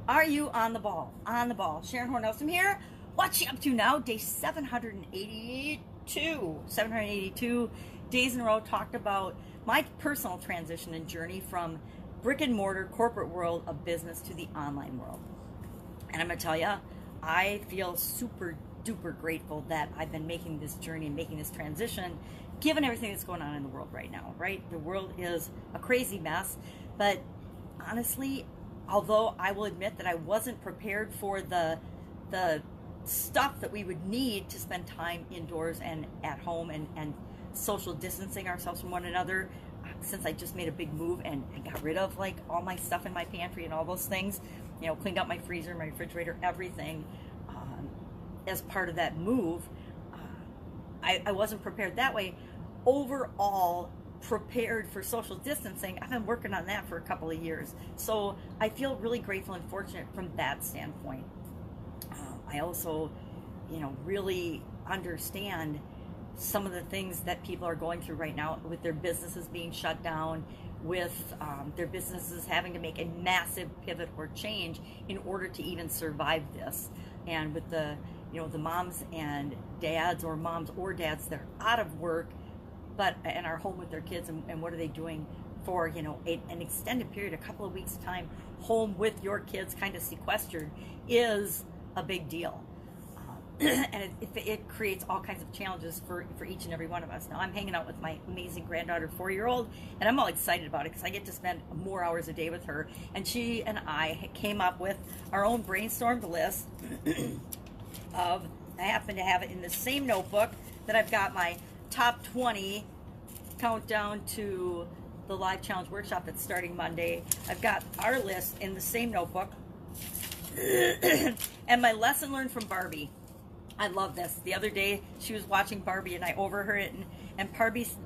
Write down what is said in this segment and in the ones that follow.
Are you on the ball? On the ball. Sharon Horne-Ellstrom here. What you up to now? Day 782. 782 days in a row. Talked about my personal transition and journey from brick and mortar corporate world of business to the online world. And I'm going to tell you, I feel super duper grateful that I've been making this journey and making this transition, given everything that's going on in the world right now, right? The world is a crazy mess, but honestly, although I will admit that I wasn't prepared for the stuff that we would need to spend time indoors and at home and social distancing ourselves from one another, since I just made a big move and got rid of like all my stuff in my pantry and all those things, you know, cleaned out my freezer, my refrigerator, everything as part of that move. I wasn't prepared that way. Overall, prepared for social distancing, I've been working on that for a couple of years. So I feel really grateful and fortunate from that standpoint. I also, really understand some of the things that people are going through right now with their businesses being shut down, with their businesses having to make a massive pivot or change in order to even survive this. And with the moms and dads, or moms or dads that are out of work and are home with their kids, and what are they doing for an extended period, a couple of weeks time home with your kids, kind of sequestered, is a big deal. And it creates all kinds of challenges for each and every one of us. Now I'm hanging out with my amazing granddaughter, 4-year-old, and I'm all excited about it because I get to spend more hours a day with her. And she and I came up with our own brainstormed list of, I happen to have it in the same notebook that I've got my top 20 countdown to the live challenge workshop that's starting Monday. I've got our list in the same notebook. And my lesson learned from Barbie. I love this. The other day she was watching Barbie and I overheard it, and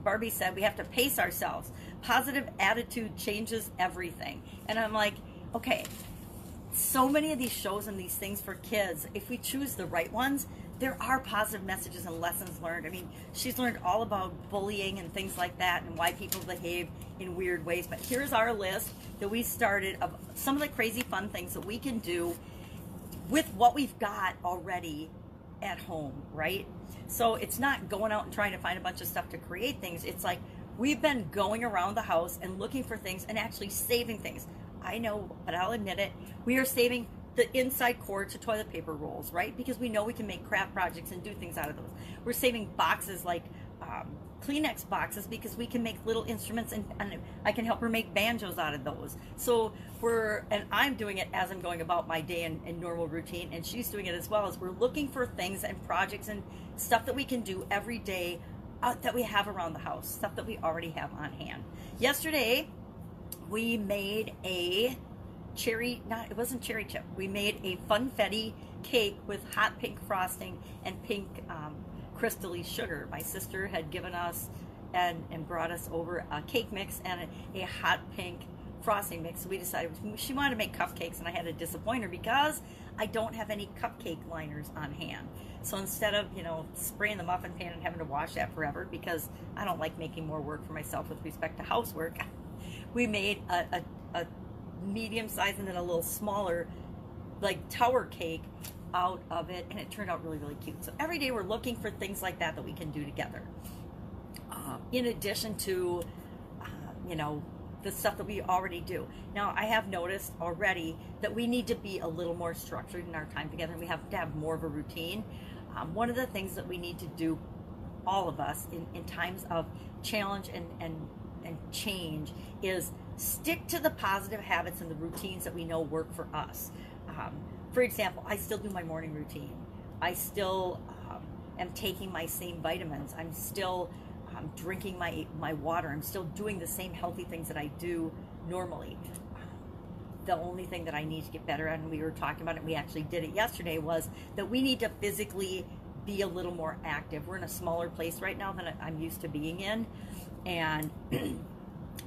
Barbie said we have to pace ourselves. Positive attitude changes everything. And I'm like, okay, so many of these shows and these things for kids, if we choose the right ones, there are positive messages and lessons learned. I mean, she's learned all about bullying and things like that and why people behave in weird ways. But here's our list that we started of some of the crazy fun things that we can do with what we've got already at home, right? So it's not going out and trying to find a bunch of stuff to create things. It's like we've been going around the house and looking for things and actually saving things. I know, but I'll admit it, we are saving the inside cord to toilet paper rolls, right? Because we know we can make craft projects and do things out of those. We're saving boxes like Kleenex boxes because we can make little instruments, and I can help her make banjos out of those. So and I'm doing it as I'm going about my day and normal routine, and she's doing it as well. As we're looking for things and projects and stuff that we can do every day that we have around the house, stuff that we already have on hand. Yesterday, we made a it wasn't cherry chip. We made a funfetti cake with hot pink frosting and pink crystally sugar. My sister had given us and brought us over a cake mix and a hot pink frosting mix. So we decided she wanted to make cupcakes, and I had to disappoint her because I don't have any cupcake liners on hand. So instead of spraying the muffin pan and having to wash that forever, because I don't like making more work for myself with respect to housework, we made a medium size and then a little smaller like tower cake out of it, and it turned out really, really cute. So every day we're looking for things like that we can do together, in addition to the stuff that we already do. Now I have noticed already that we need to be a little more structured in our time together, and we have to have more of a routine. One of the things that we need to do, all of us, in times of challenge and change, is stick to the positive habits and the routines that we know work for us. For example, I still do my morning routine. I still am taking my same vitamins. I'm still drinking my water. I'm still doing the same healthy things that I do normally. The only thing that I need to get better at, and we were talking about it, we actually did it yesterday, was that we need to physically be a little more active. We're in a smaller place right now than I'm used to being in, and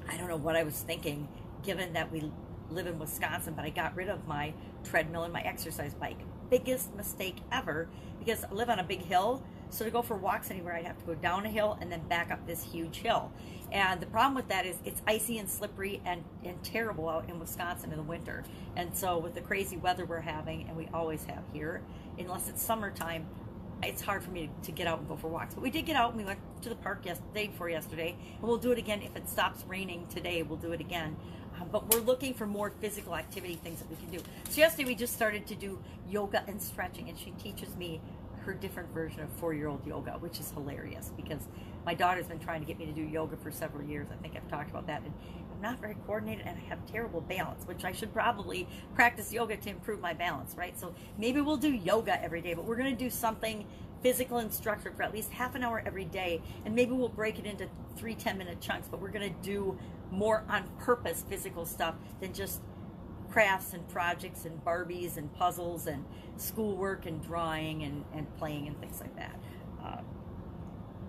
I don't know what I was thinking, given that we live in Wisconsin, but I got rid of my treadmill and my exercise bike. Biggest mistake ever, because I live on a big hill, So to go for walks anywhere, I'd have to go down a hill and then back up this huge hill. And the problem with that is it's icy and slippery and terrible out in Wisconsin in the winter. And so with the crazy weather we're having, and we always have here, unless it's summertime, it's hard for me to get out and go for walks. But we did get out and we went to the park day before yesterday, and we'll do it again. If it stops raining today, we'll do it again. But we're looking for more physical activity, things that we can do. So yesterday we just started to do yoga and stretching, and she teaches me her different version of 4-year-old yoga, which is hilarious because my daughter's been trying to get me to do yoga for several years. I think I've talked about that. And I'm not very coordinated and I have terrible balance, which I should probably practice yoga to improve my balance, right? So maybe we'll do yoga every day, but we're going to do something physical and structured for at least half an hour every day. And maybe we'll break it into 3 10-minute chunks, but we're going to do more on purpose physical stuff than just crafts and projects and Barbies and puzzles and schoolwork and drawing and playing and things like that.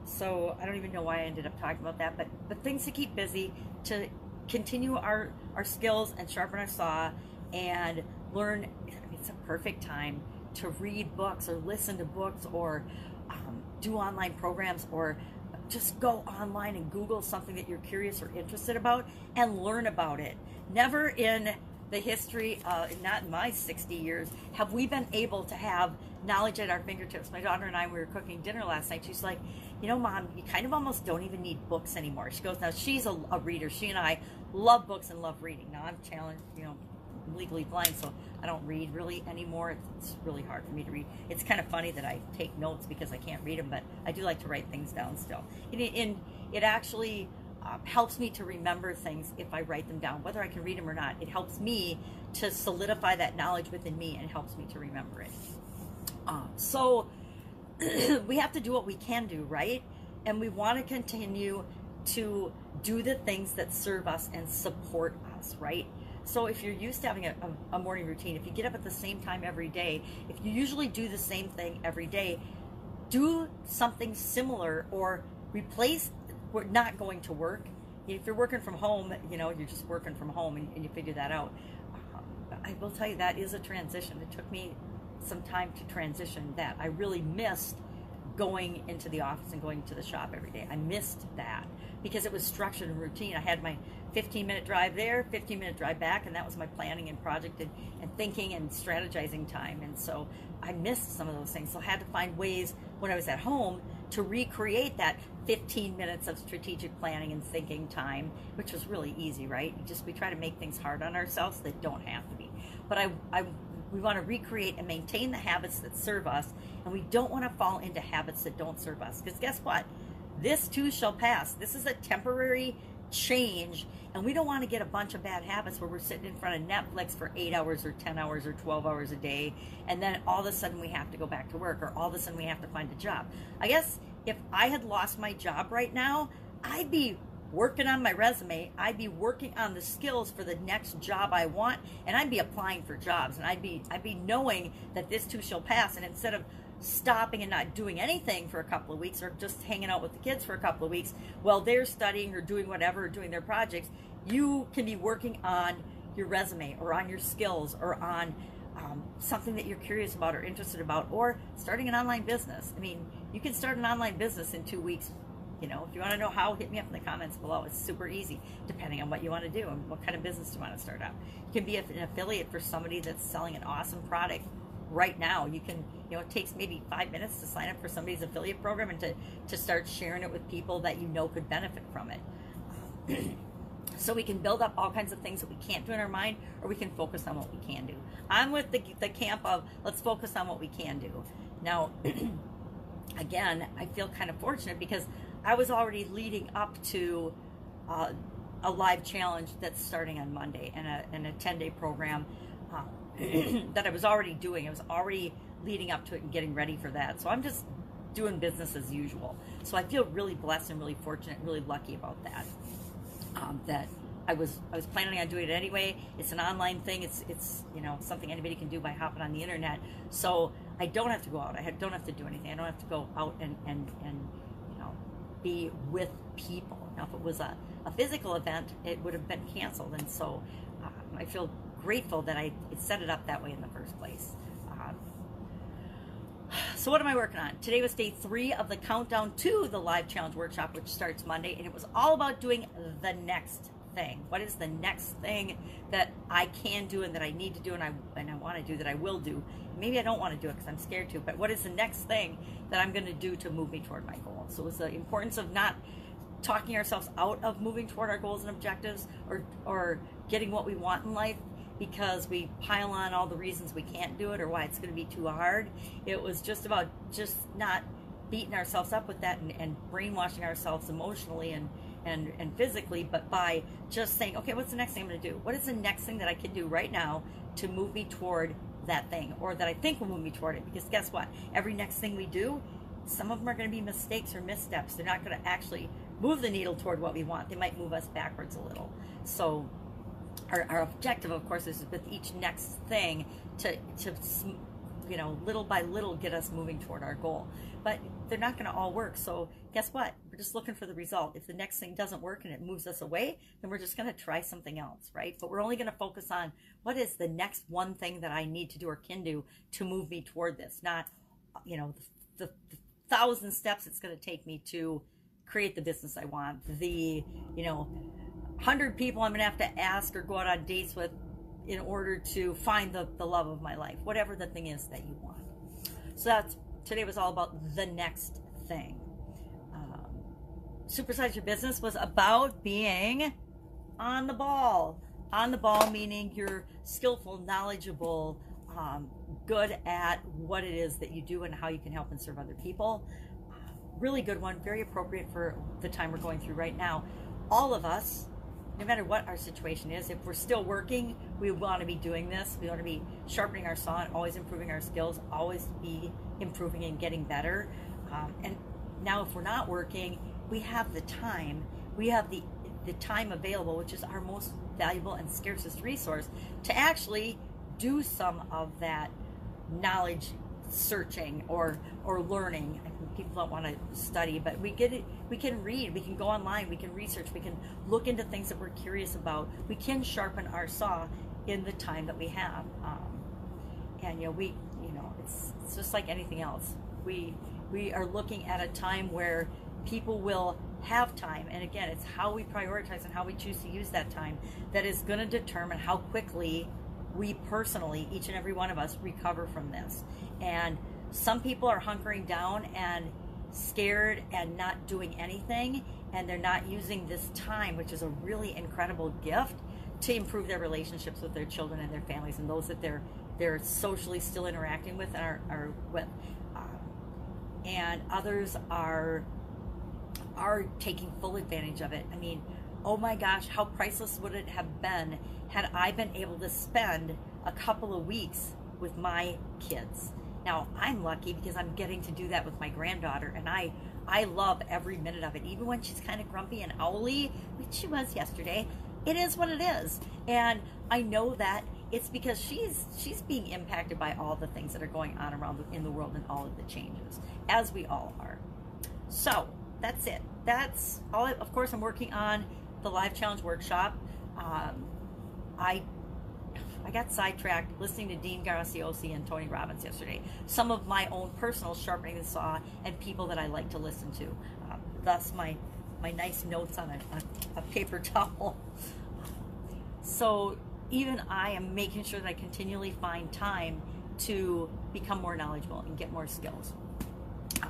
So I don't even know why I ended up talking about that, but things to keep busy, to continue our skills and sharpen our saw and learn. I mean, it's a perfect time to read books or listen to books or do online programs or just go online and Google something that you're curious or interested about and learn about it. Never in the history, not in my 60 years, have we been able to have knowledge at our fingertips. My daughter and I, we were cooking dinner last night. She's like, you know, Mom, you kind of almost don't even need books anymore. She goes, now she's a reader. She and I love books and love reading. Now I'm challenged, you know, I'm legally blind, so I don't read really anymore. It's really hard for me to read. It's kind of funny that I take notes because I can't read them, but I do like to write things down still. And it actually helps me to remember things if I write them down, whether I can read them or not. It helps me to solidify that knowledge within me and it helps me to remember it. So we have to do what we can do, right? And we want to continue to do the things that serve us and support us, right? So if you're used to having a morning routine, if you get up at the same time every day, if you usually do the same thing every day, do something similar or replace not going to work. If you're working from home, you know, you're just working from home and you figure that out. I will tell you that is a transition. It took me some time to transition that. I really missed going into the office and going to the shop every day. I missed that because it was structured and routine. I had my 15-minute drive there, 15-minute drive back, and that was my planning and project and thinking and strategizing time. And so I missed some of those things. So I had to find ways when I was at home to recreate that 15 minutes of strategic planning and thinking time, which was really easy, right? We try to make things hard on ourselves that don't have to be. But we want to recreate and maintain the habits that serve us, and we don't want to fall into habits that don't serve us. Because guess what? This too shall pass. This is a temporary change, and we don't want to get a bunch of bad habits where we're sitting in front of Netflix for 8 hours or 10 hours or 12 hours a day, and then all of a sudden we have to go back to work, or all of a sudden we have to find a job. I guess if I had lost my job right now, I'd be working on my resume, I'd be working on the skills for the next job I want, and I'd be applying for jobs, and I'd be knowing that this too shall pass. And instead of stopping and not doing anything for a couple of weeks or just hanging out with the kids for a couple of weeks while they're studying or doing whatever, or doing their projects, you can be working on your resume or on your skills or on something that you're curious about or interested about, or starting an online business. I mean, you can start an online business in 2 weeks. You know, if you want to know how, hit me up in the comments below. It's super easy, depending on what you want to do and what kind of business you want to start out. You can be an affiliate for somebody that's selling an awesome product right now. You can, you know, it takes maybe 5 minutes to sign up for somebody's affiliate program and to start sharing it with people that you know could benefit from it. So we can build up all kinds of things that we can't do in our mind, or we can focus on what we can do. I'm with the camp of let's focus on what we can do. Now, again, I feel kind of fortunate because I was already leading up to a live challenge that's starting on Monday and a 10-day program that I was already doing. I was already leading up to it and getting ready for that. So I'm just doing business as usual. So I feel really blessed and really fortunate and really lucky about that. That I was planning on doing it anyway. It's an online thing. It's you know, something anybody can do by hopping on the internet. So I don't have to go out. I don't have to do anything. I don't have to go out and you know, be with people. Now, if it was a physical event, it would have been canceled. And so I feel grateful that I set it up that way in the first place. So So what am I working on? Today was day 3 of the countdown to the live challenge workshop, which starts Monday, and it was all about doing the next thing. What is the next thing that I can do and that I need to do and I want to do that I will do? Maybe I don't want to do it because I'm scared to, but what is the next thing that I'm going to do to move me toward my goal? So it was the importance of not talking ourselves out of moving toward our goals and objectives, or getting what we want in life because we pile on all the reasons we can't do it or why it's going to be too hard. It was just about just not beating ourselves up with that and brainwashing ourselves emotionally and physically, but by just saying, okay, what's the next thing I'm going to do? What is the next thing that I can do right now to move me toward that thing, or that I think will move me toward it? Because guess what? Every next thing we do, some of them are going to be mistakes or missteps. They're not going to actually move the needle toward what we want. They might move us backwards a little. So our objective, of course, is with each next thing to little by little get us moving toward our goal. But they're not going to all work. So guess what? We're just looking for the result. If the next thing doesn't work and it moves us away, then we're just going to try something else, right? But we're only going to focus on what is the next one thing that I need to do or can do to move me toward this, not, the 1,000 steps it's going to take me to create the business I want, the 100 people I'm going to have to ask or go out on dates with in order to find the love of my life, whatever the thing is that you want. So today was all about the next thing. Supersize Your Business was about being on the ball. On the ball meaning you're skillful, knowledgeable, good at what it is that you do and how you can help and serve other people. Really good one, very appropriate for the time we're going through right now. All of us, no matter what our situation is, if we're still working, we want to be doing this. We want to be sharpening our saw and always improving our skills, always be improving and getting better. And now if we're not working, we have the time. We have the time available, which is our most valuable and scarcest resource, to actually do some of that knowledge searching or learning. I think people don't want to study, but we get it. We can read, we can go online, we can research, we can look into things that we're curious about. We can sharpen our saw in the time that we have. And it's just like anything else. We are looking at a time where people will have time, and again, it's how we prioritize and how we choose to use that time that is going to determine how quickly we personally, each and every one of us, recover from this. And some people are hunkering down and scared and not doing anything, and they're not using this time, which is a really incredible gift, to improve their relationships with their children and their families and those that they're socially still interacting with and are with. And others are taking full advantage of it. I mean, oh my gosh, how priceless would it have been had I been able to spend a couple of weeks with my kids. Now, I'm lucky because I'm getting to do that with my granddaughter, and I love every minute of it, even when she's kind of grumpy and owly, which she was yesterday. It is what it is. And I know that it's because she's being impacted by all the things that are going on around in the world and all of the changes, as we all are. So that's it. That's all. Of course, I'm working on the live challenge workshop. I got sidetracked listening to Dean Graziosi and Tony Robbins yesterday. Some of my own personal sharpening the saw and people that I like to listen to. Thus my nice notes on a paper towel. So even I am making sure that I continually find time to become more knowledgeable and get more skills.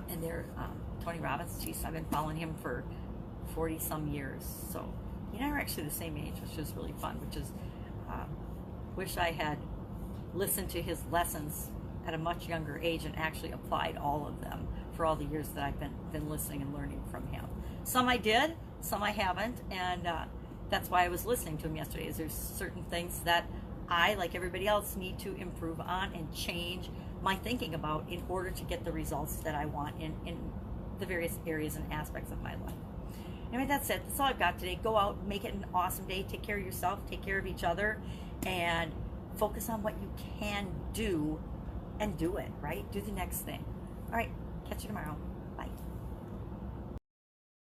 And Tony Robbins, geez, I've been following him for 40 some years. So he and I are actually the same age, which is really fun, which is, wish I had listened to his lessons at a much younger age and actually applied all of them for all the years that I've been listening and learning from him. Some I did, some I haven't, and that's why I was listening to him yesterday, is there's certain things that I, like everybody else, need to improve on and change my thinking about in order to get the results that I want in the various areas and aspects of my life. Anyway, that's it. That's all I've got today. Go out, make it an awesome day. Take care of yourself, take care of each other, and focus on what you can do and do it, right? Do the next thing. All right, catch you tomorrow.